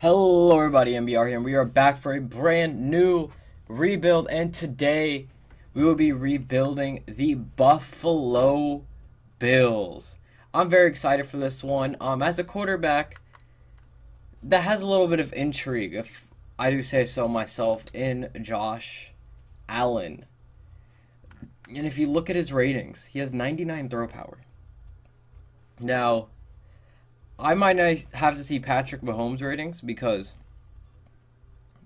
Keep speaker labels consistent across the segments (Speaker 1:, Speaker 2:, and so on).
Speaker 1: Hello everybody, MBR here, and we are back for a brand new rebuild, and today we will be rebuilding the Buffalo Bills. I'm very excited for this one. As a quarterback that has a little bit of intrigue, if I do say so myself, in Josh Allen. And if you look at his ratings, he has 99 throw power. Now, I might not have to see Patrick Mahomes ratings because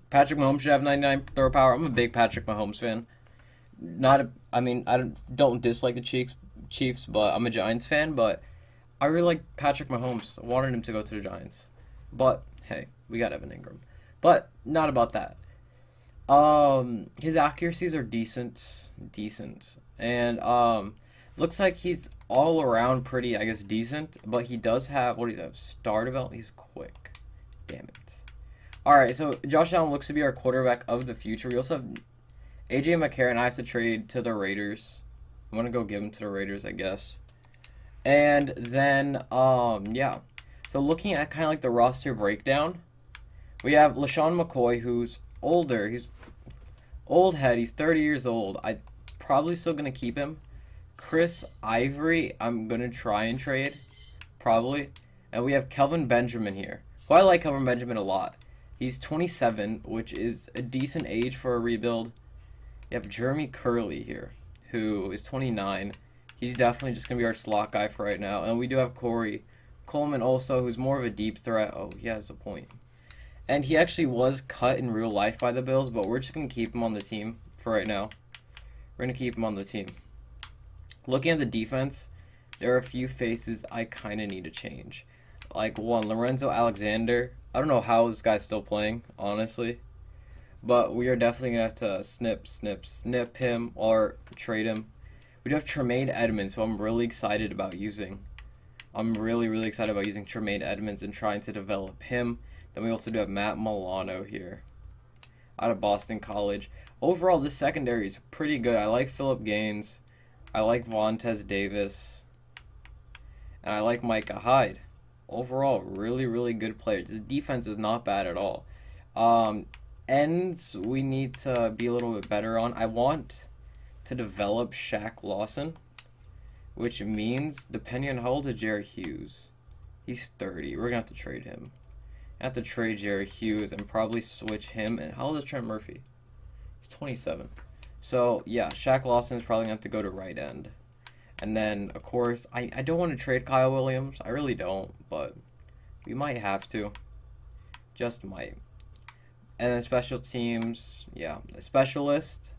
Speaker 1: Patrick Mahomes should have 99 throw power. I'm a big Patrick Mahomes fan. I don't dislike the Chiefs, but I'm a Giants fan. But I really like Patrick Mahomes. I wanted him to go to the Giants, but hey, we got Evan Ingram. But not about that. His accuracies are decent, and looks like he's all around pretty, I guess, decent. But he does have, what does he have? Star development. He's quick. Damn it. All right, so Josh Allen looks to be our quarterback of the future. We also have AJ McCarron. I have to trade to the Raiders. I'm gonna go give him to the Raiders, I guess. And then, yeah. So looking at kind of like the roster breakdown, we have LaShawn McCoy, who's older. He's old head. He's 30 years old. I probably still gonna keep him. Chris Ivory, I'm gonna try and trade, probably. And we have Kelvin Benjamin here. Well, I like Kelvin Benjamin a lot. He's 27, which is a decent age for a rebuild. You have Jeremy Curley here, who is 29. He's definitely just gonna be our slot guy for right now. And we do have Corey Coleman also, who's more of a deep threat. Oh, he has a point. And he actually was cut in real life by the Bills, but we're just gonna keep him on the team for right now. We're gonna keep him on the team. Looking at the defense, there are a few faces I kind of need to change. Like one, Lorenzo Alexander. I don't know how this guy's still playing, honestly. But we are definitely going to have to snip him or trade him. We do have Tremaine Edmonds, who I'm really excited about using. I'm really excited about using Tremaine Edmonds and trying to develop him. Then we also do have Matt Milano here, out of Boston College. Overall, this secondary is pretty good. I like Phillip Gaines. I like Vontaze Davis. And I like Micah Hyde. Overall, really good players. His defense is not bad at all. Ends, we need to be a little bit better on. I want to develop Shaq Lawson, which means, depending on how old is Jerry Hughes, he's 30. We're going to have to trade him. I have to trade Jerry Hughes and probably switch him. And how old is Trent Murphy? He's 27. So, yeah, Shaq Lawson is probably going to have to go to right end. And then, of course, I don't want to trade Kyle Williams. I really don't, but we might have to. Just might. And then special teams, yeah, a specialist.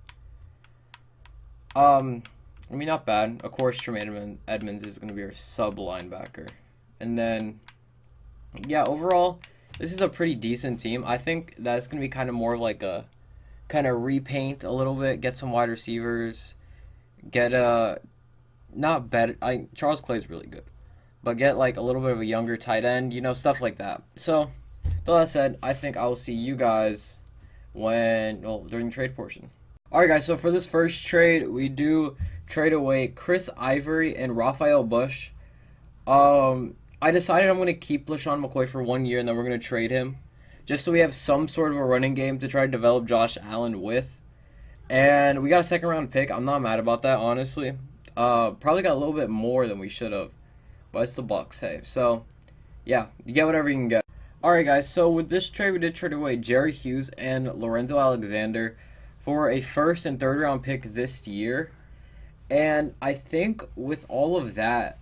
Speaker 1: Not bad. Of course, Tremaine Edmonds is going to be our sub linebacker. And then, yeah, overall, this is a pretty decent team. I think that's going to be kind of more of like a kind of repaint a little bit, get some wide receivers, get not better. Charles Clay's really good, but get like a little bit of a younger tight end, stuff like that. So, with that said, I think I'll see you guys during the trade portion. All right, guys. So for this first trade, we do trade away Chris Ivory and Raphael Bush. I decided I'm going to keep LaShawn McCoy for 1 year, and then we're going to trade him, just so we have some sort of a running game to try to develop Josh Allen with. And we got a second round pick. I'm not mad about that, honestly. Probably got a little bit more than we should have, but it's the Bucks, hey. So, yeah, you get whatever you can get. Alright, guys, so with this trade, we did trade away Jerry Hughes and Lorenzo Alexander for a first and third round pick this year. And I think with all of that,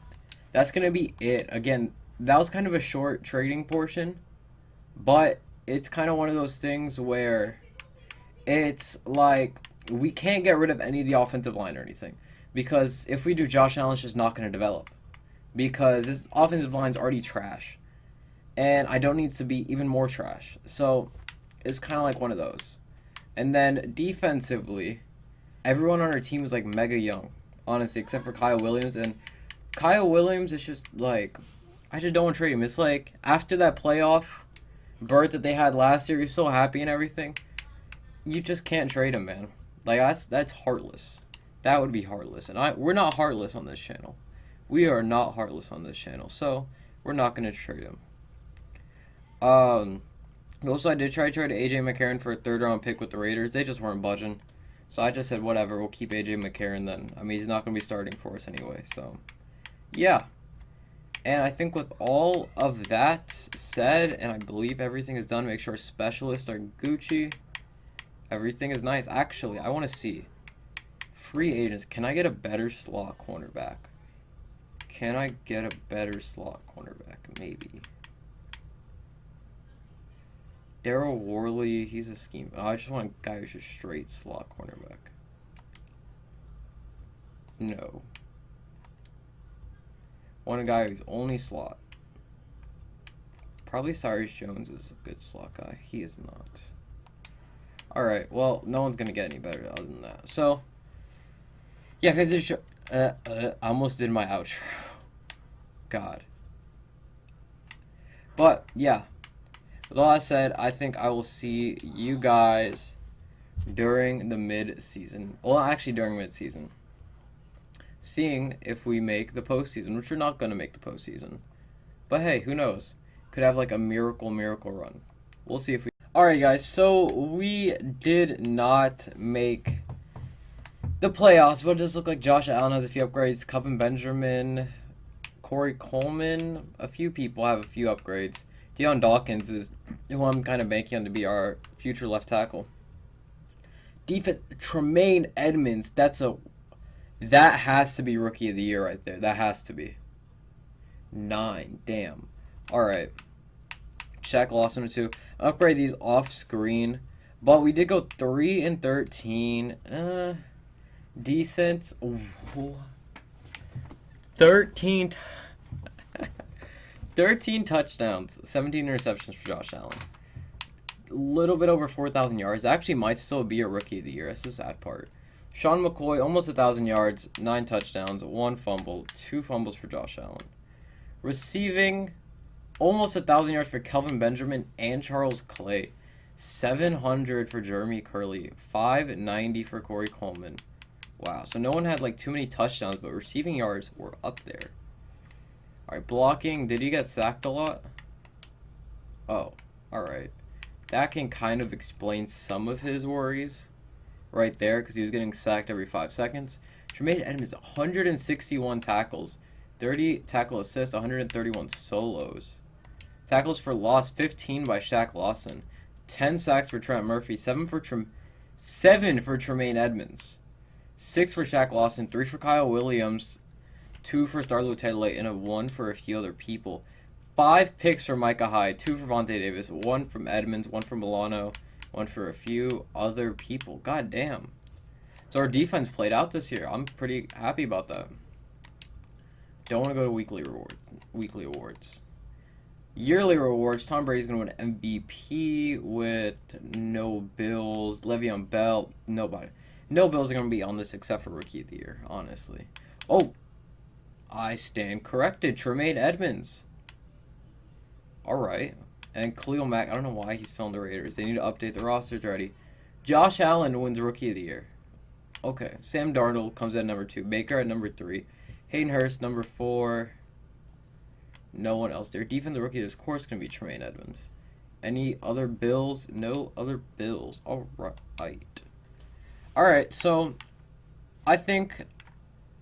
Speaker 1: that's going to be it. Again, that was kind of a short trading portion, but it's kind of one of those things where it's like we can't get rid of any of the offensive line or anything. Because if we do, Josh Allen's just not going to develop. Because his offensive line's already trash. And I don't need to be even more trash. So it's kind of like one of those. And then defensively, everyone on our team is like mega young. Honestly, except for Kyle Williams. And Kyle Williams is just like, I just don't want to trade him. It's like after that playoff berth that they had last year, you're so happy and everything. You just can't trade him, man. Like that's heartless. That would be heartless. And we're not heartless on this channel. We are not heartless on this channel. So, we're not going to trade him. Also, I did try to trade AJ McCarron for a third-round pick with the Raiders. They just weren't budging. So I just said, whatever, we'll keep AJ McCarron then. I mean, he's not going to be starting for us anyway. So, yeah. And I think with all of that said, and I believe everything is done, make sure specialists are Gucci. Everything is nice. Actually, I want to see. Free agents. Can I get a better slot cornerback? Can I get a better slot cornerback? Maybe. Daryl Worley, he's a scheme. Oh, I just want a guy who's just straight slot cornerback. No. Want a guy who's only slot. Probably Cyrus Jones is a good slot guy. He is not. Alright, well, no one's going to get any better other than that. So, yeah, because I almost did my outro. God. But, yeah. With all that said, I think I will see you guys during the mid-season. Well, actually during mid-season. Seeing if we make the postseason, which we're not going to make the postseason. But hey, who knows? Could have like a miracle run. We'll see if we... Alright guys, so we did not make the playoffs, but it does look like Josh Allen has a few upgrades. Kelvin Benjamin, Corey Coleman, a few people have a few upgrades. Deion Dawkins is who I'm kind of banking on to be our future left tackle. Defense, Tremaine Edmonds, that has to be Rookie of the Year right there. That has to be. 9, damn. Alright. Shaq Lawson 2. Upgrade these off screen. But we did go 3 and 13. Decent. Ooh. 13 touchdowns, 17 interceptions for Josh Allen. A little bit over 4,000 yards. Actually might still be a Rookie of the Year. That's the sad part. Sean McCoy, almost 1,000 yards, 9 touchdowns, 1 fumble, 2 fumbles for Josh Allen. Receiving, almost 1,000 yards for Kelvin Benjamin and Charles Clay. 700 for Jeremy Curley. 590 for Corey Coleman. Wow, so no one had like too many touchdowns, but receiving yards were up there. Alright, blocking. Did he get sacked a lot? Oh, alright. That can kind of explain some of his worries right there, because he was getting sacked every 5 seconds. Tremaine Edmonds, 161 tackles, 30 tackle assists, 131 solos. Tackles for loss, 15 by Shaq Lawson. 10 sacks for Trent Murphy, 7 for Tremaine Edmonds. 6 for Shaq Lawson, 3 for Kyle Williams, 2 for Starlo Tedley, and 1 for a few other people. 5 picks for Micah Hyde, 2 for Vontae Davis, 1 from Edmonds, 1 from Milano, 1 for a few other people. God damn. So our defense played out this year. I'm pretty happy about that. Don't want to go to weekly awards. Yearly rewards. Tom Brady's going to win MVP with no Bills. Le'Veon Bell. Nobody. No Bills are going to be on this except for Rookie of the Year, honestly. Oh, I stand corrected. Tremaine Edmonds. Alright. And Khalil Mack. I don't know why he's still on the Raiders. They need to update the rosters already. Josh Allen wins Rookie of the Year. Okay. Sam Darnold comes at number 2. Baker at number 3. Hayden Hurst, number 4. No one else there. Defensive Rookie of course going to be Tremaine Edmonds. Any other Bills? No other Bills. Alright. Alright, so I think...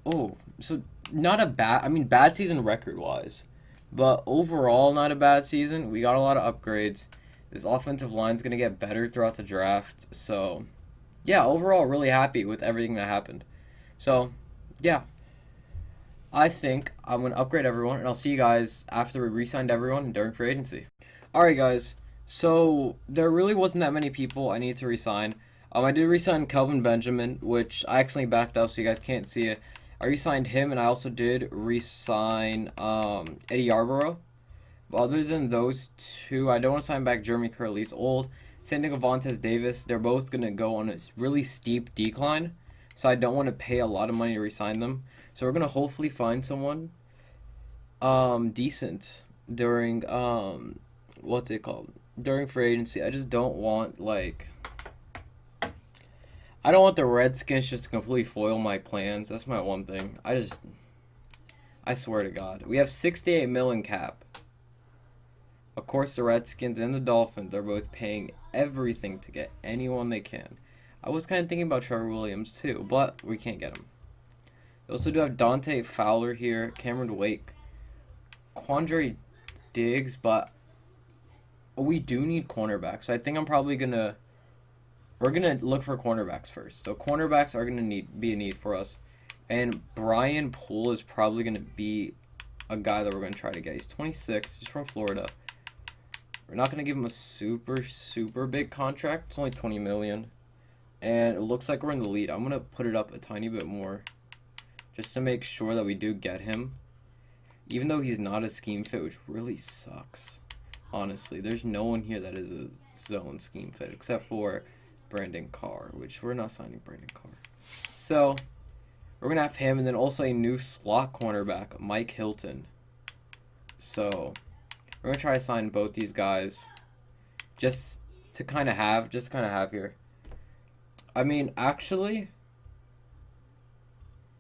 Speaker 1: Oh, so not a bad... I mean, bad season record-wise. But overall, not a bad season. We got a lot of upgrades. This offensive line's going to get better throughout the draft. So, yeah, overall, really happy with everything that happened. So, yeah. I think I'm going to upgrade everyone, and I'll see you guys after we re-signed everyone during free agency. Alright, guys. So, there really wasn't that many people I need to re-sign. I did re-sign Kelvin Benjamin, which I accidentally backed out so you guys can't see it. I re-signed him, and I also did re-sign Eddie Yarborough. But other than those two, I don't want to sign back Jeremy Curley. He's old. Same thing with Vontae Davis. They're both going to go on a really steep decline, so I don't want to pay a lot of money to re-sign them. So we're going to hopefully find someone decent during, what's it called? During free agency. I just don't want, like... I don't want the Redskins just to completely foil my plans. That's my one thing. I swear to God. We have $68 million cap. Of course, the Redskins and the Dolphins are both paying everything to get anyone they can. I was kind of thinking about Trevor Williams too, but we can't get him. We also do have Dante Fowler here, Cameron Wake, Quandre Diggs, but we do need cornerbacks. So I think we're gonna look for cornerbacks first. So cornerbacks are gonna be a need for us, and Brian Poole is probably gonna be a guy that we're gonna try to get. He's 26. He's from Florida. We're not gonna give him a super big contract. It's only 20 million, and it looks like we're in the lead. I'm gonna put it up a tiny bit more, just to make sure that we do get him. Even though he's not a scheme fit, which really sucks. Honestly, there's no one here that is a zone scheme fit except for Brandon Carr, which we're not signing Brandon Carr. So we're gonna have him, and then also a new slot cornerback, Mike Hilton. So we're gonna try to sign both these guys, just to kind of have here. I mean, actually,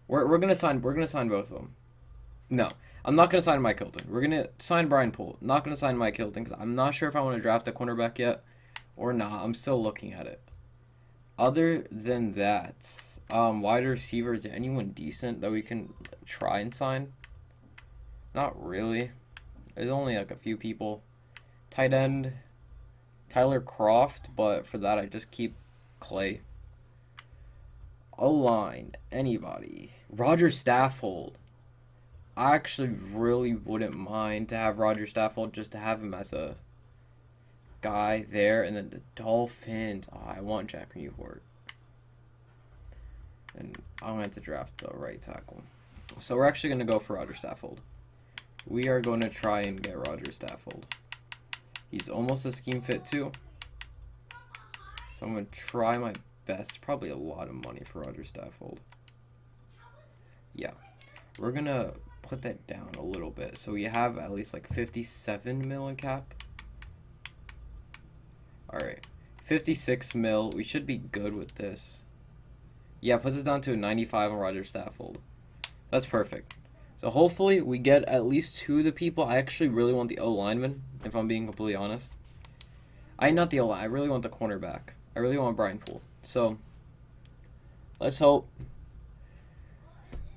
Speaker 1: we're gonna sign both of them. No, I'm not gonna sign Mike Hilton. We're gonna sign Brian Poole. Not gonna sign Mike Hilton because I'm not sure if I want to draft a cornerback yet or not. I'm still looking at it. Other than that, wide receiver, is there anyone decent that we can try and sign? Not really. There's only like a few people. Tight end, Tyler Croft, but for that I just keep Clay. O-line, anybody. Roger Stafford. I actually really wouldn't mind to have Roger Stafford, just to have him as a guy there. And then the Dolphins, I want Jack Newhart. And I'm going to have to draft the right tackle. So we're actually going to go for Roger Stafford. We are going to try and get Roger Stafford. He's almost a scheme fit too. So I'm going to try my best. Probably a lot of money for Roger Stafford. Yeah. We're going to put that down a little bit. So we have at least like 57 mil in cap. Alright. 56 mil. We should be good with this. Yeah, puts us down to a 95 on Roger Stafford. That's perfect. So hopefully we get at least two of the people. I actually really want the O-lineman, if I'm being completely honest. Not the O-line. I really want the cornerback. I really want Brian Poole. So let's hope.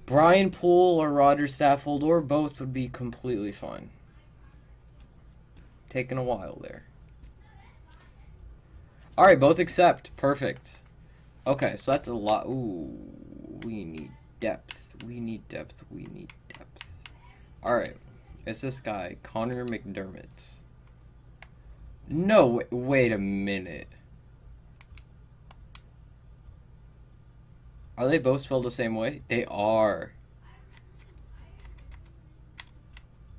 Speaker 1: Brian Poole or Roger Stafford or both would be completely fine. Taking a while there. Alright, both accept. Perfect. Okay, so that's a lot. Ooh, we need depth. We need depth. We need depth. Alright, it's this guy, Connor McDermott. No, wait a minute. Are they both spelled the same way? They are.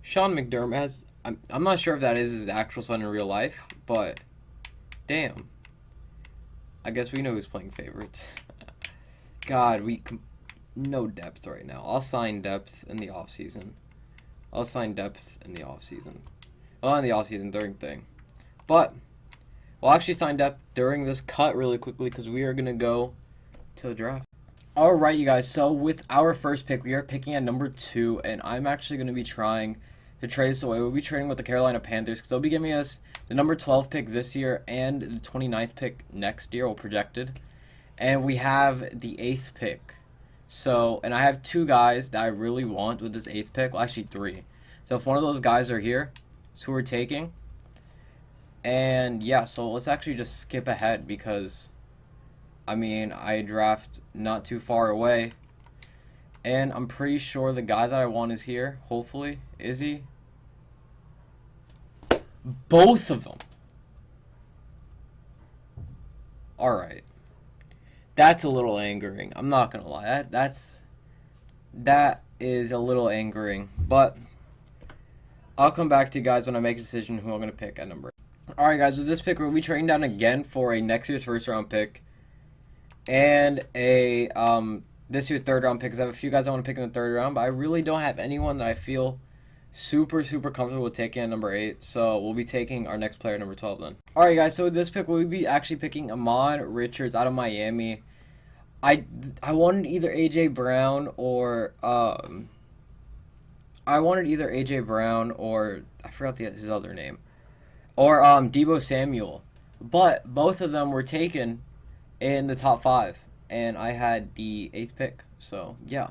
Speaker 1: Sean McDermott has... I'm not sure if that is his actual son in real life, but... Damn. I guess we know who's playing favorites. God, no depth right now. I'll sign depth in the offseason. I'll sign depth in the offseason. Well, in the offseason during thing. But, we'll actually sign depth during this cut really quickly because we are going to go to the draft. Alright, you guys. So, with our first pick, we are picking at number 2, and I'm actually going to be trying to trade this away. We'll be trading with the Carolina Panthers because they'll be giving us the number 12 pick this year and the 29th pick next year, or projected. And we have the 8th pick. So, and I have 2 guys that I really want with this 8th pick. Well, actually 3. So if one of those guys are here, it's who we're taking. And yeah, so let's actually just skip ahead because, I mean, I draft not too far away. And I'm pretty sure the guy that I want is here, hopefully. Is he? Both of them. Alright. That's a little angering. I'm not gonna lie. That is a little angering. But I'll come back to you guys when I make a decision who I'm gonna pick at number. Alright guys, with this pick we'll be trading down again for a next year's first round pick. And a this year's third round pick, because I have a few guys I want to pick in the third round, but I really don't have anyone that I feel super comfortable with taking at number 8. So we'll be taking our next player, number 12 then. Alright guys, so with this pick we'll be actually picking Ahmad Richards out of Miami. I wanted either AJ Brown or I forgot his other name. or Deebo Samuel. But both of them were taken in the top 5, and I had the 8th pick. So, yeah.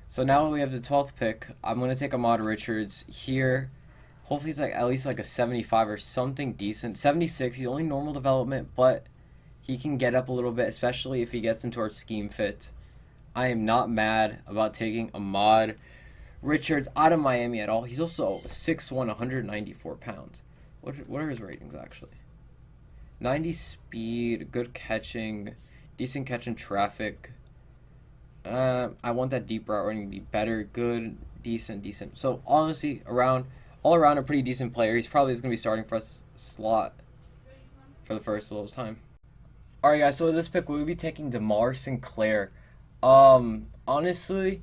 Speaker 1: So now we have the 12th pick. I'm going to take Ahmad Richards here. Hopefully he's like at least like a 75 or something decent. 76, he's only normal development, but he can get up a little bit, especially if he gets into our scheme fit. I am not mad about taking Ahmad Richards out of Miami at all. He's also 6'1", 194 pounds. What are his ratings, actually? 90 speed, good catching, decent catch in traffic. I want that deep route running to be better, good, decent. So, honestly, all around a pretty decent player. He's probably going to be starting for us slot for the first little time. Alright, guys, so with this pick, we'll be taking DeMar Sinclair. Honestly,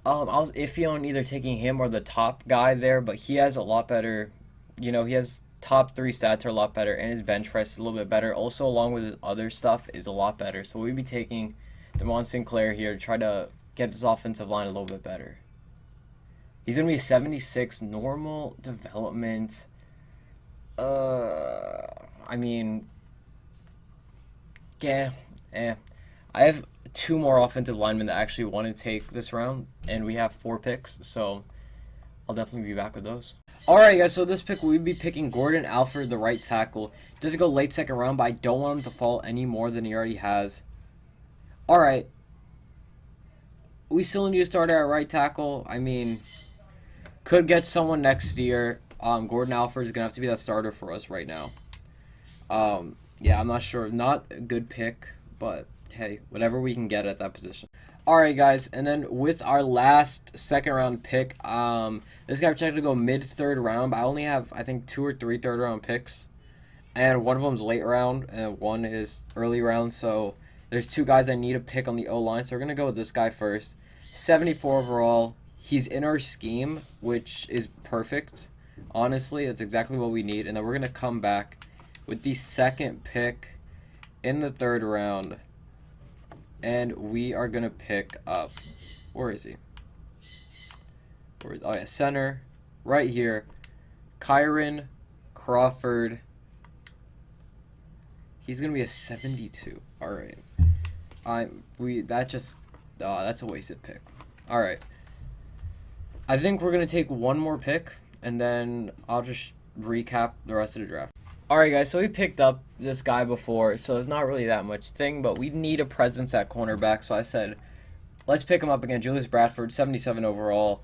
Speaker 1: I was iffy on either taking him or the top guy there, but he has a lot better, he has top 3 stats are a lot better, and his bench press is a little bit better. Also, along with his other stuff, is a lot better. So we'll be taking DeMar Sinclair here to try to get this offensive line a little bit better. He's going to be a 76 normal development. I mean, yeah, I have 2 more offensive linemen that actually want to take this round, and we have 4 picks, so I'll definitely be back with those. Alright, guys, so this pick, we'll be picking Gordon Alford, the right tackle. Does go late 2nd round, but I don't want him to fall any more than he already has. Alright. We still need to start at right tackle. I mean, could get someone next year. Gordon Alford is going to have to be that starter for us right now. Yeah, I'm not sure. Not a good pick, but hey, whatever we can get at that position. Alright, guys, and then with our last 2nd round pick, this guy projected to go mid-3rd round, but I only have, I think, 2 or 3 3rd round picks, and one of them's late round, and one is early round, so there's 2 guys I need to pick on the O-line, so we're going to go with this guy first. 74 overall. He's in our scheme, which is perfect. Honestly, it's exactly what we need, and then we're going to come back with the 2nd pick in the 3rd round. And we are going to pick up, where is he? Oh, yeah, center, right here. Kyron Crawford. He's going to be a 72. All right. That's a wasted pick. All right. I think we're going to take one more pick, and then I'll just recap the rest of the draft. Alright, guys, so we picked up this guy before, so it's not really that much thing, but we need a presence at cornerback, so I said, let's pick him up again. Julius Bradford, 77 overall.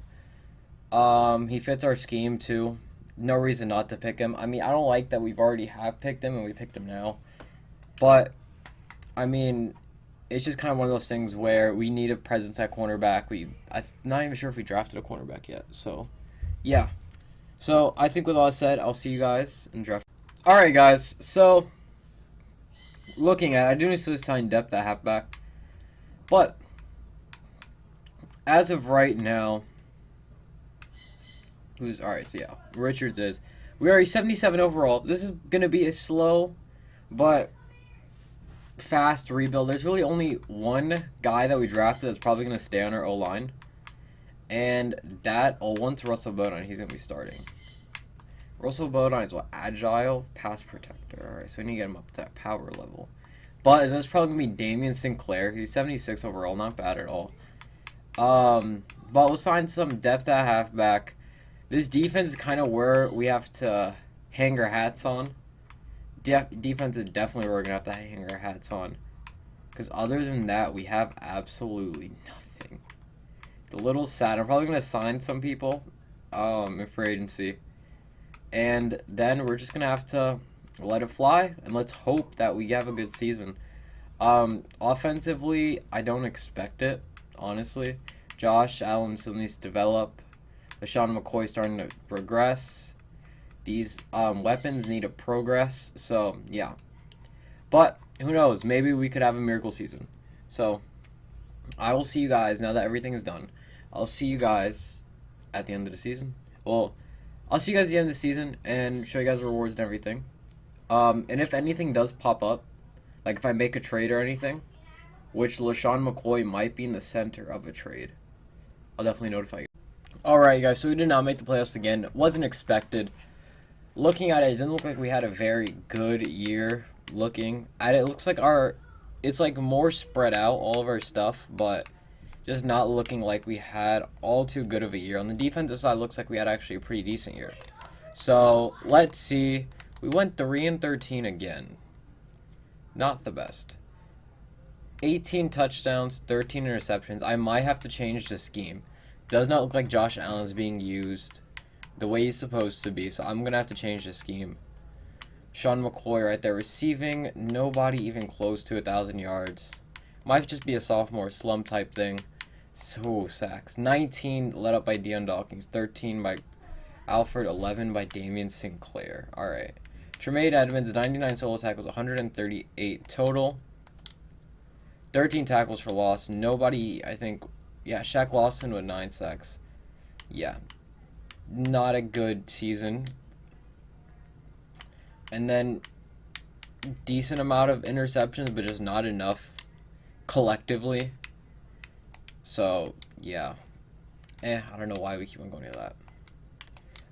Speaker 1: He fits our scheme, too. No reason not to pick him. I mean, I don't like that we've already have picked him, and we picked him now. But, I mean, it's just kind of one of those things where we need a presence at cornerback. I'm not even sure if we drafted a cornerback yet, so, yeah. So, I think with all that said, I'll see you guys in draft. Alright, guys, so looking at it, I do need to sign depth at halfback, but as of right now, Richards is. We are a 77 overall. This is going to be a slow but fast rebuild. There's really only one guy that we drafted that's probably going to stay on our O-line, and once Russell Bodine, he's going to be starting. Russell Bodine is agile pass protector. Alright, so we need to get him up to that power level. But that's probably going to be Damian Sinclair. He's 76 overall, not bad at all. But we'll sign some depth at halfback. This defense is kind of where we have to hang our hats on. Defense is definitely where we're going to have to hang our hats on. Because other than that, we have absolutely nothing. A little sad. I'm probably going to sign some people in free agency. And then we're just going to have to let it fly, and let's hope that we have a good season. Offensively, I don't expect it, honestly. Josh Allen still needs to develop. LeSean McCoy starting to regress. These weapons need to progress, so yeah. But who knows? Maybe we could have a miracle season. So I will see you guys now that everything is done. I'll see you guys at the end of the season. Well, I'll see you guys at the end of the season and show you guys rewards and everything. And if anything does pop up, like if I make a trade or anything, which LeSean McCoy might be in the center of a trade, I'll definitely notify you. Alright, guys, so we did not make the playoffs again. It wasn't expected. looking at it, it doesn't look like we had a very good year. Looking at it, it looks like it's like more spread out, all of our stuff, but just not looking like we had all too good of a year. On the defensive side, it looks like we had actually a pretty decent year. So let's see. We went 3-13 again. Not the best. 18 touchdowns, 13 interceptions. I might have to change the scheme. Does not look like Josh Allen is being used the way he's supposed to be, so I'm going to have to change the scheme. Sean McCoy right there receiving. Nobody even close to 1,000 yards. Might just be a sophomore slump type thing. So sacks. 19 led up by Dion Dawkins. 13 by Alfred. 11 by Damian Sinclair. Alright. Tremaine Edmonds, 99 solo tackles, 138 total. 13 tackles for loss. Nobody, I think, yeah, Shaq Lawson with 9 sacks. Yeah. Not a good season. And then decent amount of interceptions, but just not enough collectively. So, yeah. I don't know why we keep on going to that.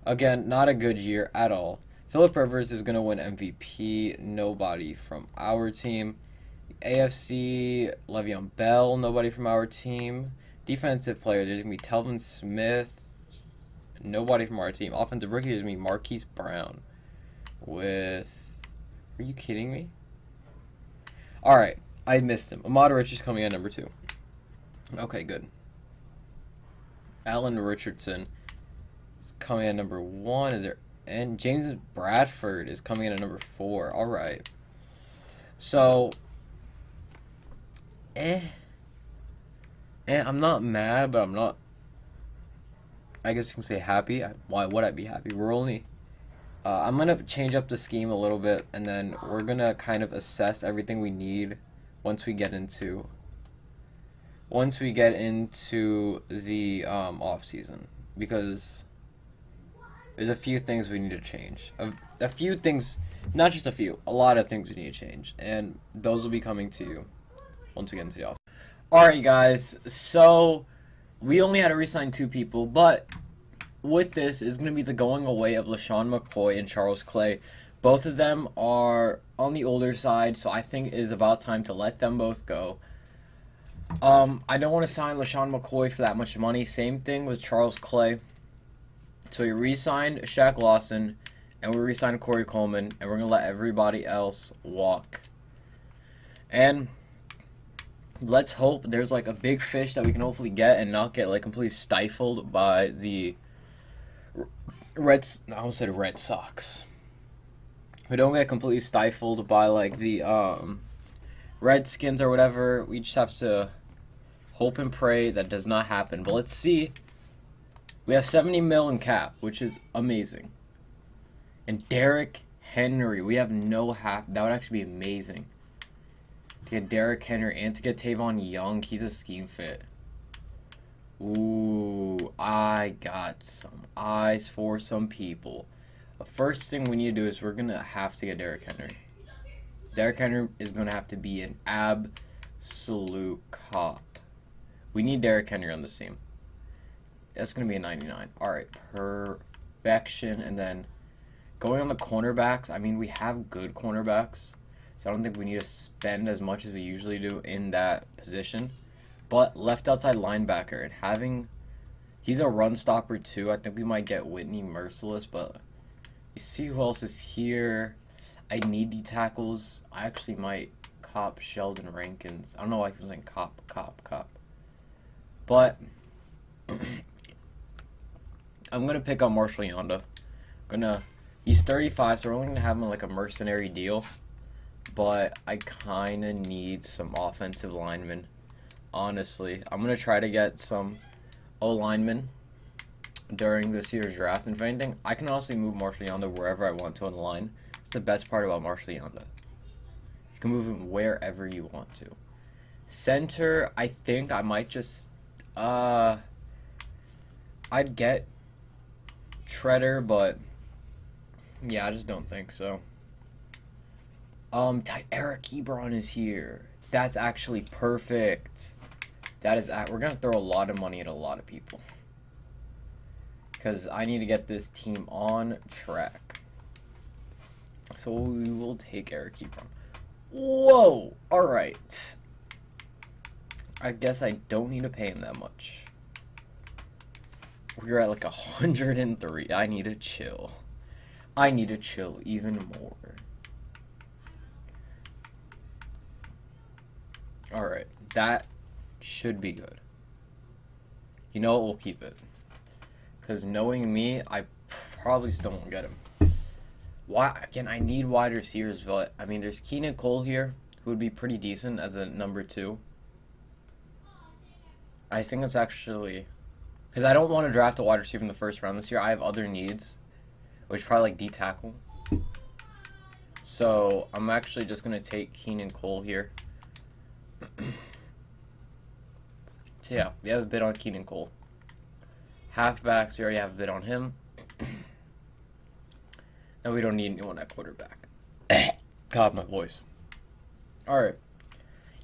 Speaker 1: Again, not a good year at all. Phillip Rivers is going to win MVP. Nobody from our team. AFC, Le'Veon Bell, nobody from our team. Defensive player, there's going to be Telvin Smith. Nobody from our team. Offensive rookie, there's going to be Marquise Brown. With... Are you kidding me? Alright, I missed him. Ahmad Rich is coming in number 2. Okay, good. Alan Richardson is coming in number 1. Is there... And James Bradford is coming in at number 4. All right. So, I'm not mad, but I'm not, I guess you can say happy. Why would I be happy? We're only, I'm going to change up the scheme a little bit, and then we're going to kind of assess everything we need once we get into the off season, because there's a few things we need to change. A few things, not just a few, a lot of things we need to change. And those will be coming to you once we get into the off. Alright, guys. So, we only had to re-sign 2 people. But with this is going to be the going away of LeSean McCoy and Charles Clay. Both of them are on the older side. So, I think it is about time to let them both go. I don't want to sign LeSean McCoy for that much money. Same thing with Charles Clay. So we re-signed Shaq Lawson, and we re-signed Corey Coleman, and we're going to let everybody else walk. And let's hope there's like a big fish that we can hopefully get and not get like completely stifled by the Red Sox. We don't get completely stifled by like the Redskins or whatever. We just have to hope and pray that does not happen. But let's see. We have 70 mil in cap, which is amazing. And Derrick Henry, we have no half. That would actually be amazing. To get Derrick Henry and to get Tavon Young, he's a scheme fit. Ooh, I got some eyes for some people. The first thing we need to do is we're going to have to get Derrick Henry. Derrick Henry is going to have to be an absolute cop. We need Derrick Henry on this team. That's going to be a 99. All right, perfection. And then going on the cornerbacks, I mean, we have good cornerbacks, so I don't think we need to spend as much as we usually do in that position. But left outside linebacker, and having, he's a run stopper too. I think we might get Whitney Merciless, but you see who else is here. I need the tackles. I actually might cop Sheldon Rankins. I don't know why I keep saying cop. But I'm going to pick up Marshall Yanda. He's 35, so we're only going to have him on like a mercenary deal. But I kind of need some offensive linemen, honestly. I'm going to try to get some O-linemen during this year's draft. And if anything, I can honestly move Marshall Yanda wherever I want to on the line. It's the best part about Marshall Yanda. You can move him wherever you want to. Center, I think I might just... I'd get Treader, but yeah, I just don't think so. Eric Ebron is here. That's actually perfect. We're gonna throw a lot of money at a lot of people because I need to get this team on track. So we will take Eric Ebron. Whoa! Alright. I guess I don't need to pay him that much. We're at like 103. I need to chill. I need to chill even more. Alright. That should be good. You know what? We'll keep it. Because knowing me, I probably still won't get him. Why? Again, I need wide receivers, but I mean, there's Keenan Cole here, who would be pretty decent as a number 2. I think it's actually because I don't want to draft a wide receiver in the first round this year. I have other needs, which probably like D tackle. So I'm actually just gonna take Keenan Cole here. So yeah, we have a bid on Keenan Cole. Halfbacks, we already have a bid on him. And we don't need anyone at quarterback. God, my voice. Alright.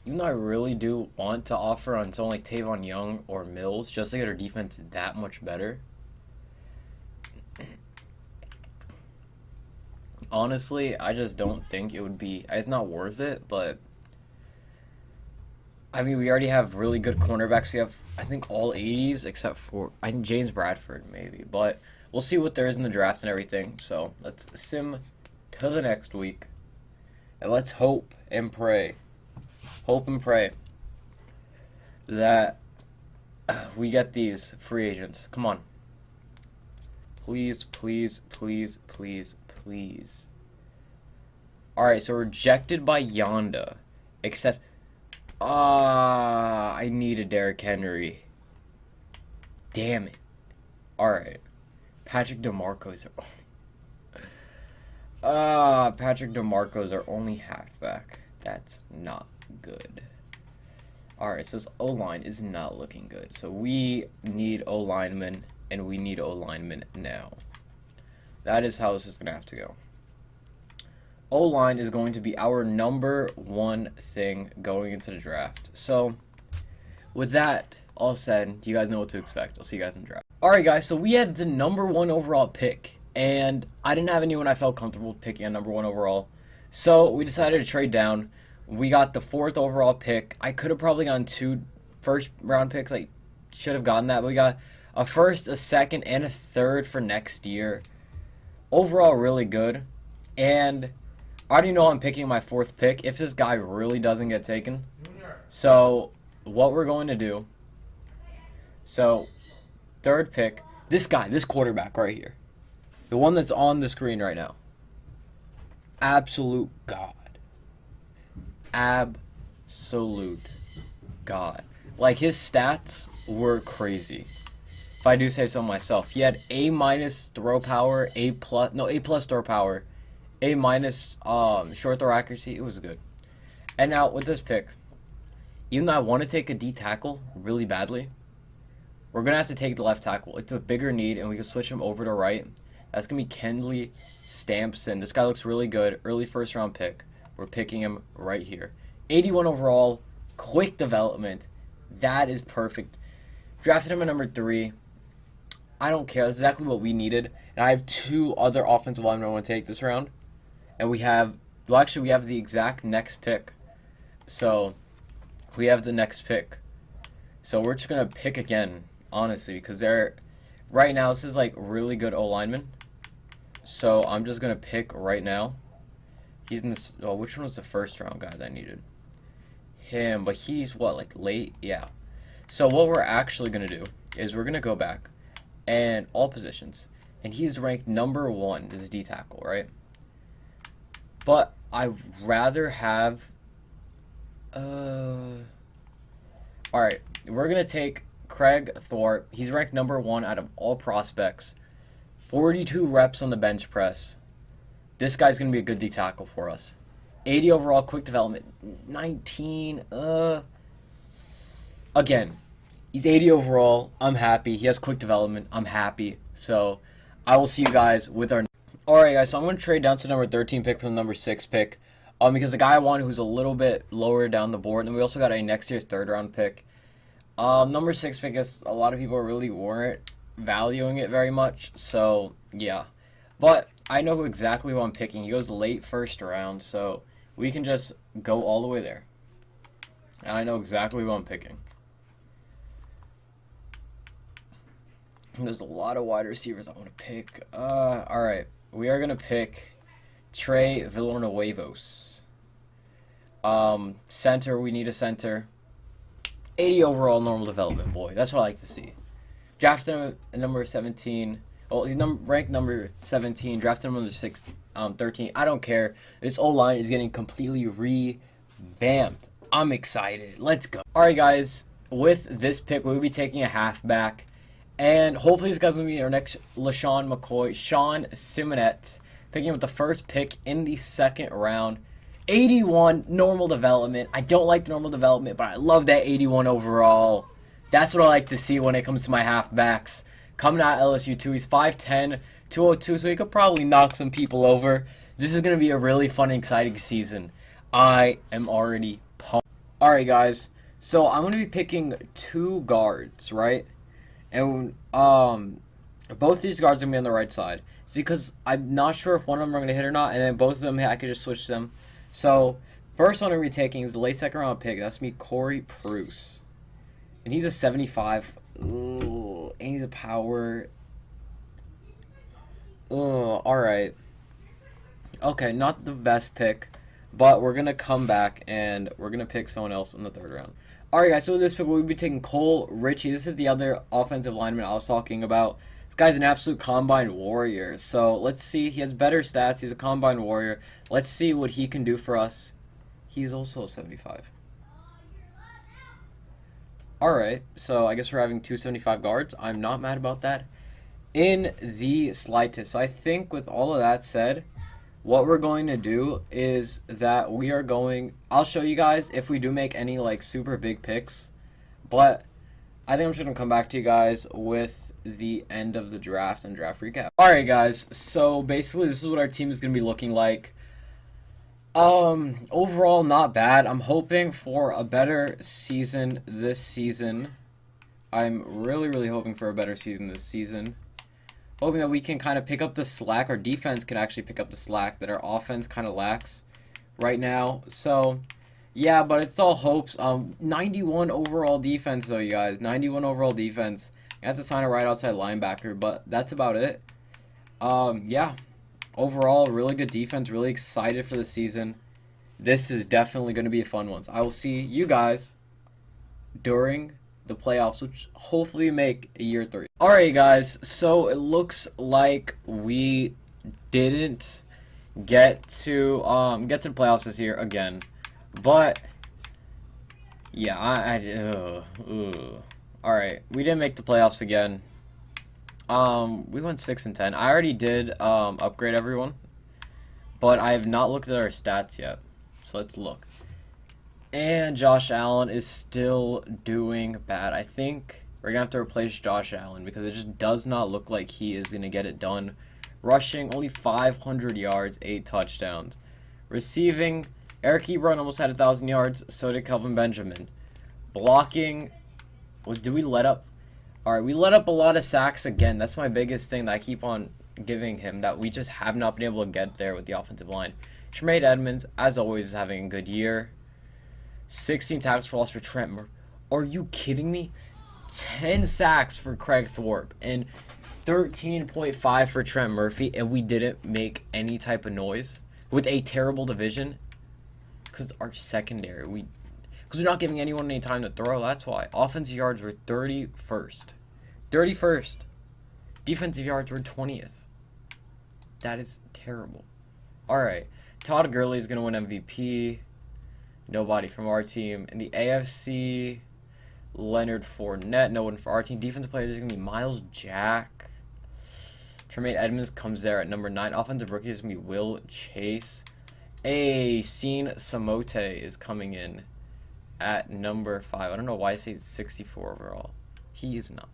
Speaker 1: Even though I really do want to offer on someone like Tavon Young or Mills just to get our defense that much better. Honestly, I just don't think it would be... It's not worth it, but... I mean, we already have really good cornerbacks. We have, I think, all 80s except for... I think James Bradford, maybe. But we'll see what there is in the draft and everything. So, let's sim to the next week. And let's hope and pray. Hope and pray that we get these free agents. Come on. Please, please, please, please, please. Alright, so rejected by Yonda. Except... I need a Derrick Henry. Damn it. Alright. Patrick DeMarco's Patrick DeMarco's our only halfback. That's not good. Alright, so this O-line is not looking good. So we need O-linemen, and we need O-linemen now. That is how this is going to have to go. O-line is going to be our number 1 thing going into the draft. So, with that all said, you guys know what to expect. I'll see you guys in the draft. Alright guys, so we had the number 1 overall pick, and I didn't have anyone I felt comfortable picking at number 1 overall. So, we decided to trade down. We got the 4th overall pick. I could have probably gotten 2 first round picks. I should have gotten that, but we got a 1st, a 2nd, and a 3rd for next year. Overall, really good. And I already know I'm picking my 4th pick if this guy really doesn't get taken. So, what we're going to do. So, 3rd pick. This guy, this quarterback right here. The one that's on the screen right now. Absolute God. Absolute God. Like, his stats were crazy. If I do say so myself. He had A- throw power, A+ throw power, A- short throw accuracy. It was good. And now, with this pick, even though I want to take a D tackle really badly, we're going to have to take the left tackle. It's a bigger need, and we can switch him over to right. That's going to be Kendley Stampson. This guy looks really good. Early 1st round pick. We're picking him right here. 81 overall. Quick development. That is perfect. Drafted him at number 3. I don't care. That's exactly what we needed. And I have 2 other offensive linemen I want to take this round. And we have... Well, actually, we have the exact next pick. So, we have the next pick. So, we're just going to pick again, honestly. Because they're... Right now, this is, like, really good O-linemen. So, I'm just going to pick right now. He's in this... Oh, which one was the 1st round guy that I needed? Him. But he's, what, like, late? Yeah. So, what we're actually going to do is we're going to go back. And all positions. And he's ranked number 1. This is D tackle, right? But I'd rather have... Alright. We're going to take Craig Thorpe. He's ranked number 1 out of all prospects. 42 reps on the bench press. This guy's going to be a good D tackle for us. 80 overall, quick development. 19. Again, he's 80 overall. I'm happy. He has quick development. I'm happy. So, I will see you guys with our... Alright, guys. So, I'm going to trade down to number 13 pick from the number 6 pick. Because the guy I wanted who's a little bit lower down the board. And we also got a next year's 3rd round pick. Number 6 pick is... A lot of people really weren't valuing it very much. So, yeah. But I know exactly who I'm picking. He goes late first round, so we can just go all the way there. And I know exactly who I'm picking. And there's a lot of wide receivers I want to pick. All right. We are going to pick Trey Villanuevos. Center, we need a center. 80 overall normal development, boy. That's what I like to see. Drafted him at number 17. Well, he's ranked number 17. Drafted him number 13. I don't care. This O-line is getting completely revamped. I'm excited. Let's go. All right, guys. With this pick, we'll be taking a halfback. And hopefully this guy's going to be our next LeSean McCoy. Sean Simonet, picking up the first pick in the second round. 81 normal development. I don't like the normal development, but I love that 81 overall. That's what I like to see when it comes to my halfbacks. Coming out of LSU too. He's 5'10", 202, so he could probably knock some people over. This is going to be a really fun and exciting season. I am already pumped. Alright, guys. So I'm going to be picking 2 guards, right? And both these guards are going to be on the right side. See, because I'm not sure if one of them are going to hit or not, and then both of them, I could just switch them. So, first one I'm going to be taking is the late second round pick. That's me, Corey Pruce. And he's a 75. Ooh, and he's a power. Oh, alright. Okay, not the best pick, but we're going to come back and we're going to pick someone else in the third round. Alright, guys, so with this pick, we'll be taking Cole Ritchie. This is the other offensive lineman I was talking about. This guy's an absolute combine warrior. So, let's see. He has better stats. He's a combine warrior. Let's see what he can do for us. He's also a 75. Alright, so I guess we're having 275 guards. I'm not mad about that in the slightest. So, I think with all of that said, what we're going to do is that we are going... I'll show you guys if we do make any, like, super big picks. But I think I'm just going to come back to you guys with the end of the draft and draft recap. Alright, guys. So, basically, this is what our team is going to be looking like. Overall, not bad. I'm hoping for a better season this season. I'm really, really hoping for a better season this season. Hoping that we can kind of pick up the slack. Our defense can actually pick up the slack that our offense kind of lacks right now. So, yeah, but it's all hopes. 91 overall defense, though, you guys. 91 overall defense. I have to sign a right outside linebacker, but that's about it. Yeah. Overall, really good defense. Really excited for the season. This is definitely going to be a fun one. So I will see you guys during the playoffs, which hopefully make year 3. Alright, guys, so it looks like we didn't get to the playoffs this year again, but yeah, alright, we didn't make the playoffs again. We went 6-10. I already did upgrade everyone, but I have not looked at our stats yet, so let's look. And Josh Allen is still doing bad. I think we're going to have to replace Josh Allen because it just does not look like he is going to get it done. Rushing, only 500 yards, 8 touchdowns. Receiving, Eric Ebron almost had 1,000 yards. So did Kelvin Benjamin. Blocking, do we let up? Alright, we let up a lot of sacks again. That's my biggest thing that I keep on giving him, that we just have not been able to get there with the offensive line. Tremaine Edmonds, as always, is having a good year. 16 tackles for loss for Trent Murphy. Are you kidding me? 10 sacks for Craig Thorpe and 13.5 for Trent Murphy, and we didn't make any type of noise with a terrible division because our secondary, because we're not giving anyone any time to throw. That's why. Offensive yards were 31st. 31st. Defensive yards were 20th. That is terrible. All right. Todd Gurley is going to win MVP. Nobody from our team. In the AFC, Leonard Fournette. No one for our team. Defensive player is going to be Miles Jack. Tremaine Edmonds comes there at number 9. Offensive rookie is going to be Will Chase. Seen Samote is coming in at number 5. I don't know why I say 64 overall. He is not.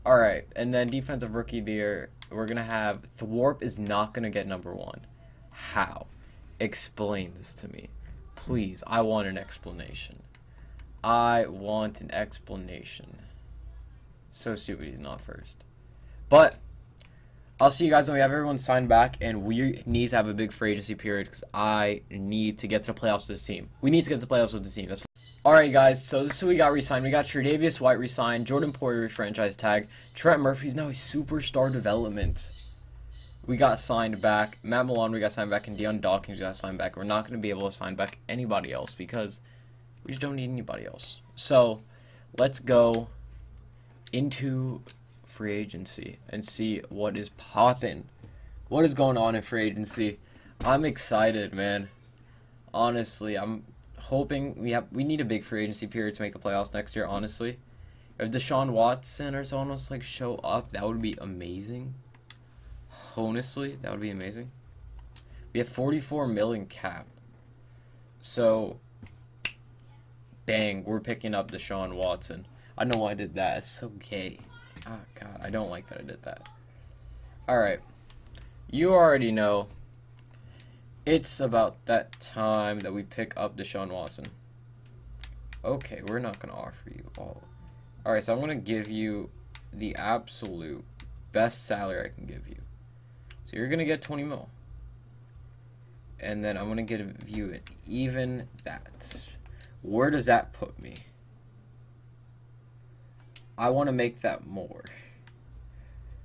Speaker 1: Alright, and then defensive rookie there, we're going to have Thorpe is not going to get number 1. How? Explain this to me. Please, I want an explanation. I want an explanation. So stupid he's not first. But I'll see you guys when we have everyone signed back, and we need to have a big free agency period because I need to get to the playoffs with this team. We need to get to the playoffs with this team. That's all right, guys. So this is who we got re-signed. We got Tre'Davious White re-signed, Jordan Poyer franchise tag, Trent Murphy's now a superstar development. We got signed back. Matt Milone we got signed back, and Deion Dawkins got signed back. We're not going to be able to sign back anybody else because we just don't need anybody else. So let's go into free agency and see what is popping. What is going on in free agency? I'm excited, man. Honestly, I'm hoping we need a big free agency period to make the playoffs next year, honestly. If Deshaun Watson or someone else like show up, that would be amazing. Honestly, that would be amazing. We have 44 million cap. So bang, we're picking up Deshaun Watson. I know why I did that. It's so gay. Oh god, I don't like that I did that. Alright. You already know. It's about that time that we pick up Deshaun Watson. Okay, we're not going to offer you all. Alright, so I'm going to give you the absolute best salary I can give you. So you're going to get 20 mil. And then I'm going to give you an even that. Where does that put me? I want to make that more.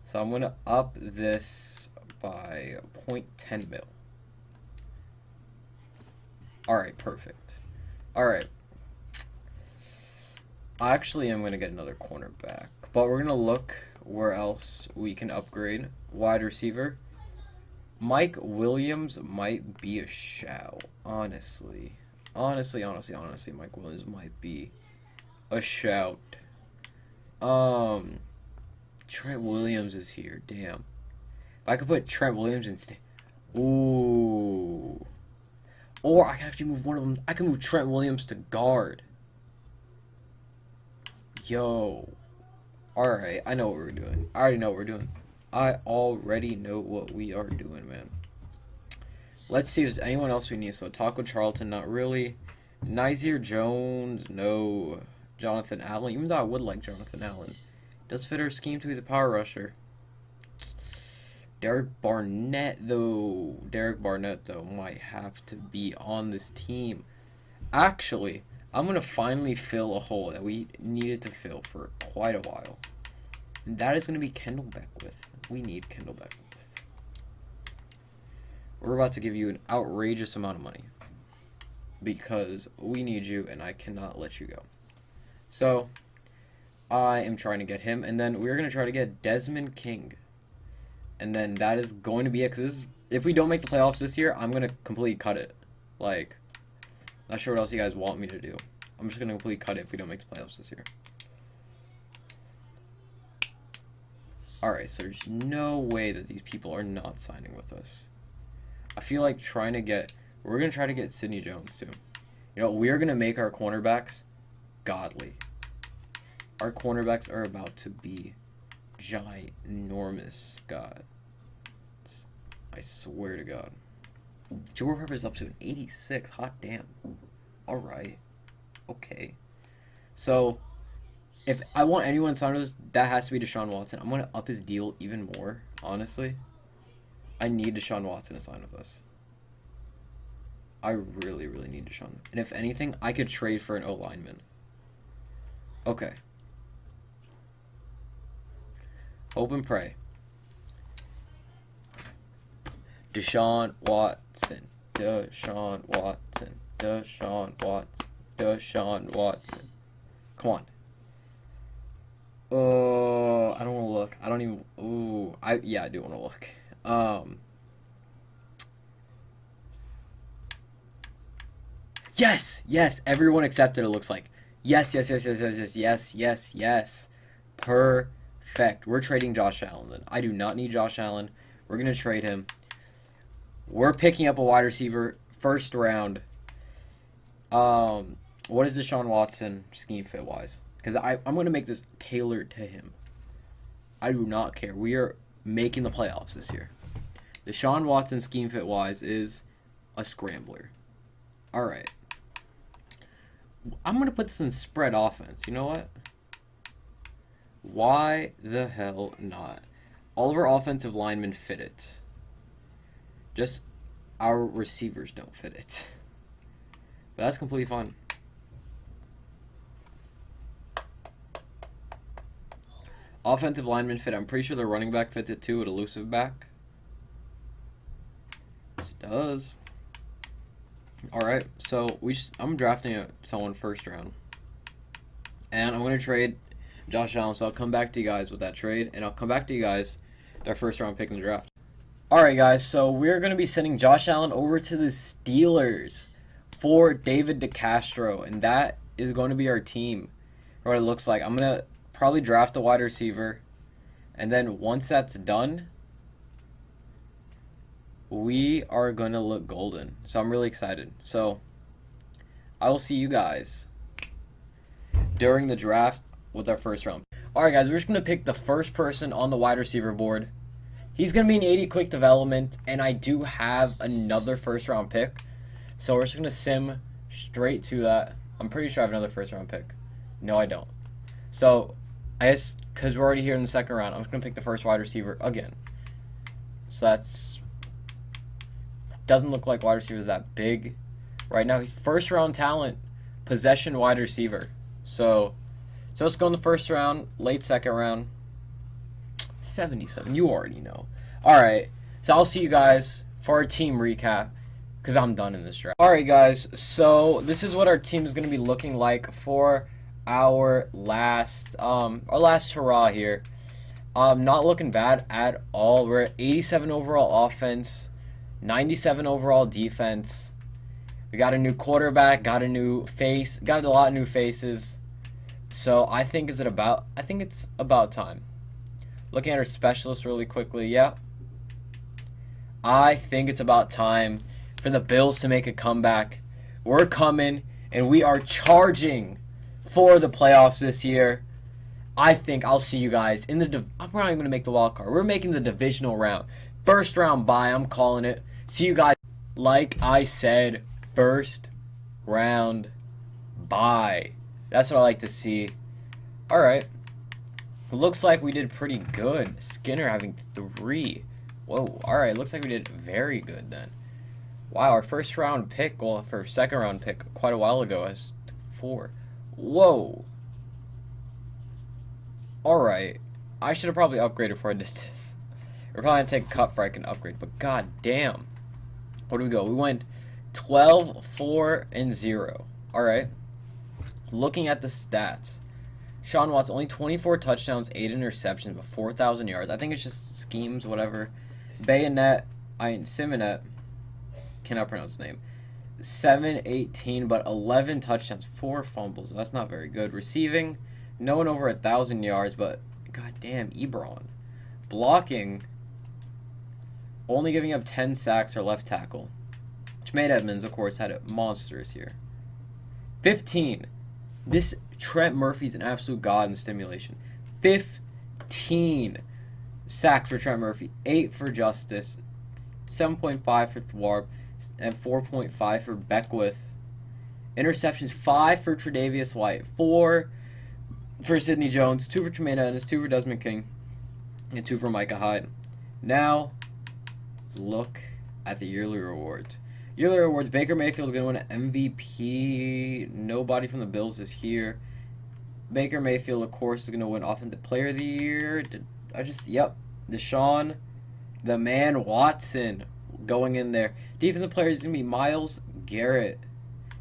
Speaker 1: So I'm going to up this by 0.10 mil. Alright, perfect. Alright. I actually am going to get another cornerback. But we're going to look where else we can upgrade. Wide receiver. Mike Williams might be a shout, honestly. Honestly, Mike Williams might be a shout. Trent Williams is here. Damn. If I could put Trent Williams instead. Ooh. Or I can actually move one of them. I can move Trent Williams to guard. Yo. Alright, I know what we're doing. I already know what we're doing. I already know what we are doing, man. Let's see if there's anyone else we need. So Taco Charlton, not really. Nizier Jones, no. Jonathan Allen, even though I would like Jonathan Allen. Does fit our scheme too. He's a power rusher. Derek Barnett, though, might have to be on this team. Actually, I'm going to finally fill a hole that we needed to fill for quite a while. And that is going to be Kendall Beckwith. We need Kendall Beckwith. We're about to give you an outrageous amount of money. Because we need you, and I cannot let you go. So, I am trying to get him. And then we're going to try to get Desmond King. And then that is going to be it. Because if we don't make the playoffs this year, I'm going to completely cut it. Like, not sure what else you guys want me to do. I'm just going to completely cut it if we don't make the playoffs this year. Alright, so there's no way that these people are not signing with us. I feel like we're going to try to get Sidney Jones too. You know, we are going to make our cornerbacks godly. Our cornerbacks are about to be ginormous, God. I swear to God. Joe Harper is up to an 86. Hot damn. Alright. Okay. So, if I want anyone to sign with us, that has to be Deshaun Watson. I'm going to up his deal even more, honestly. I need Deshaun Watson to sign with us. I really, really need Deshaun. And if anything, I could trade for an O-lineman. Okay. Hope and pray. Deshaun Watson. Deshaun Watson. Deshaun Watson. Deshaun Watson. Come on. Oh, I don't want to look. I don't even. Ooh, I do want to look. Yes. Everyone accepted. It looks like. Yes. Perfect. We're trading Josh Allen then. I do not need Josh Allen. We're gonna trade him. We're picking up a wide receiver first round. What is Deshaun Watson scheme fit wise? Because I'm going to make this tailored to him. I do not care. We are making the playoffs this year. Deshaun Watson scheme fit wise is a scrambler. Alright. I'm going to put this in spread offense. You know what? Why the hell not? All of our offensive linemen fit it. Just our receivers don't fit it. But that's completely fine. Offensive lineman fit. I'm pretty sure the running back fits it too, an elusive back. Yes, it does. Alright, so I'm drafting someone first round. And I'm going to trade Josh Allen, so I'll come back to you guys with that trade, and I'll come back to you guys with our first round pick in the draft. Alright guys, so we're going to be sending Josh Allen over to the Steelers for David DeCastro, and that is going to be our team, or what it looks like. I'm going to probably draft a wide receiver, and then once that's done, we are going to look golden. So I'm really excited. So I will see you guys during the draft with our first round. Alright guys, we're just going to pick the first person on the wide receiver board. He's going to be an 80 quick development, and I do have another first round pick. So we're just going to sim straight to that. I'm pretty sure I have another first round pick. No, I don't. So I guess because we're already here in the second round, I'm just going to pick the first wide receiver again. So that's... doesn't look like wide receiver is that big right now. He's first round talent, possession wide receiver. So let's go in the first round, late second round. 77, you already know. Alright, so I'll see you guys for our team recap, because I'm done in this draft. Alright guys, so this is what our team is going to be looking like for our last hurrah here. Not looking bad at all. We're at 87 overall offense, 97 overall defense. We got a new quarterback, got a new face, got a lot of new faces. So I think it's about time. Looking at our specialists really quickly, yeah. I think it's about time for the Bills to make a comeback. We're coming, and we are charging for the playoffs this year. I think I'll see you guys in the... I'm not even going to make the wild card. We're making the divisional round. First round bye, I'm calling it. See you guys. Like I said, first round bye. That's what I like to see. Alright. Looks like we did pretty good. Skinner having 3. Whoa. Alright, looks like we did very good then. Wow, our first round pick, well, for second round pick quite a while ago has 4. Whoa. Alright. I should have probably upgraded before I did this. We're probably going to take a cut before I can upgrade, but god damn. Where do we go? We went 12, 4, and 0. Alright. Looking at the stats. Sean Watts, only 24 touchdowns, 8 interceptions, but 4,000 yards. I think it's just schemes, whatever. Simonet, cannot pronounce his name. 718, but 11 touchdowns, 4 fumbles. That's not very good. Receiving, no one over 1,000 yards, but goddamn, Ebron. Blocking, only giving up 10 sacks or left tackle. Jermaine Edmonds, of course, had a monstrous year. 15. This Trent Murphy's an absolute god in stimulation. 15 sacks for Trent Murphy, 8 for Justice, 7.5 for Thwarp, and 4.5 for Beckwith. Interceptions, 5 for Tre'Davious White, 4 for Sidney Jones, 2 for Tremaine Edmonds, 2 for Desmond King, and 2 for Micah Hyde. Now, look at the yearly rewards. Yearly rewards, Baker Mayfield is going to win an MVP. Nobody from the Bills is here. Baker Mayfield, of course, is going to win Offensive Player of the Year. Yep. Deshaun, the man Watson, going in there. Defensive Player is going to be Myles Garrett,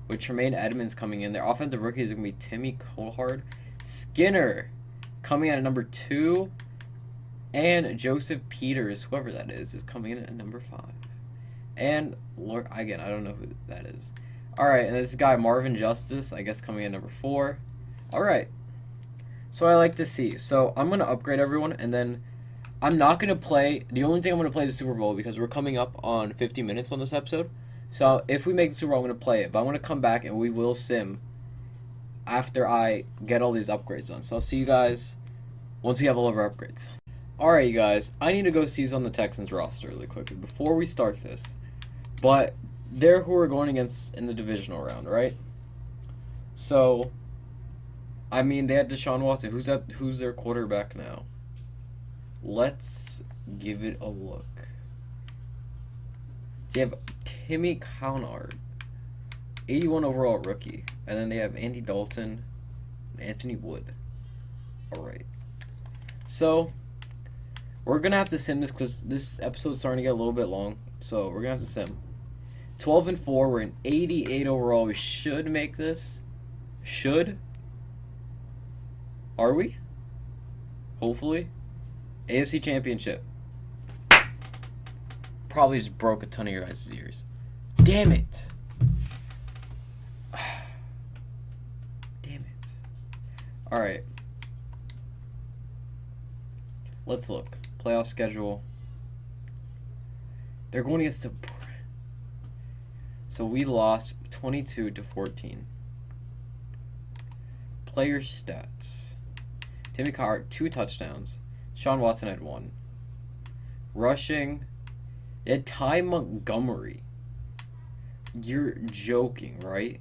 Speaker 1: with Tremaine Edmonds coming in there. Offensive Rookie is going to be Timmy Cohard. Skinner coming in at number 2. And Joseph Peters, whoever that is coming in at number 5. And, again, I don't know who that is. Alright, and this guy, Marvin Justice, I guess coming in at number 4. Alright. So what I like to see. So I'm going to upgrade everyone, and then I'm not going to play. The only thing I'm going to play is the Super Bowl, because we're coming up on 50 minutes on this episode. So if we make the Super Bowl, I'm going to play it. But I'm going to come back, and we will sim after I get all these upgrades on. So I'll see you guys once we have all of our upgrades. Alright, you guys. I need to go see who's on the Texans roster really quickly before we start this. But they're who we're going against in the divisional round, right? So, I mean, they had Deshaun Watson. Who's their quarterback now? Let's give it a look. They have Timmy Connard, 81 overall rookie. And then they have Andy Dalton and Anthony Wood. Alright. So, we're going to have to sim this because this episode's starting to get a little bit long. So, we're going to have to sim. 12-4. We're in 88 overall. We should make this. Should. Are we? Hopefully. AFC Championship. Probably just broke a ton of your guys' ears. Damn it. Damn it. Alright. Let's look. Playoff schedule. They're going against the... So we lost 22-14. Player stats. Timmy Carr, 2 touchdowns. Sean Watson had 1. Rushing. They had Ty Montgomery. You're joking, right?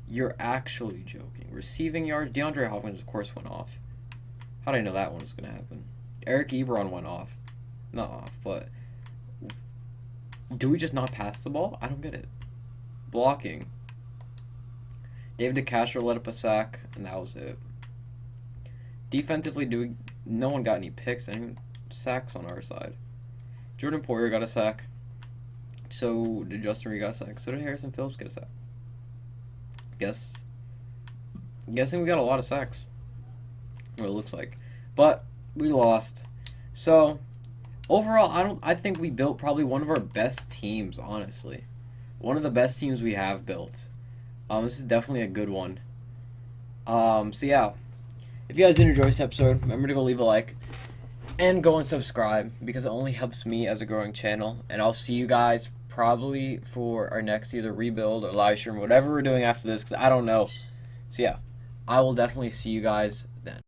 Speaker 1: You're actually joking. Receiving yards. DeAndre Hopkins, of course, went off. How did I know that one was going to happen? Eric Ebron went off. Not off, but... Do we just not pass the ball? I don't get it. Blocking. David DeCastro let up a sack, and that was it. Defensively, no one got any picks, any sacks on our side. Jordan Poyer got a sack. So did Justin Reed got a sack. So did Harrison Phillips get a sack. Guessing we got a lot of sacks. What it looks like. But we lost. So overall, I think we built probably one of our best teams, honestly. One of the best teams we have built. This is definitely a good one. So yeah. If you guys did enjoy this episode, remember to go leave a like. And go and subscribe, because it only helps me as a growing channel. And I'll see you guys probably for our next either rebuild or live stream, whatever we're doing after this, because I don't know. So yeah, I will definitely see you guys then.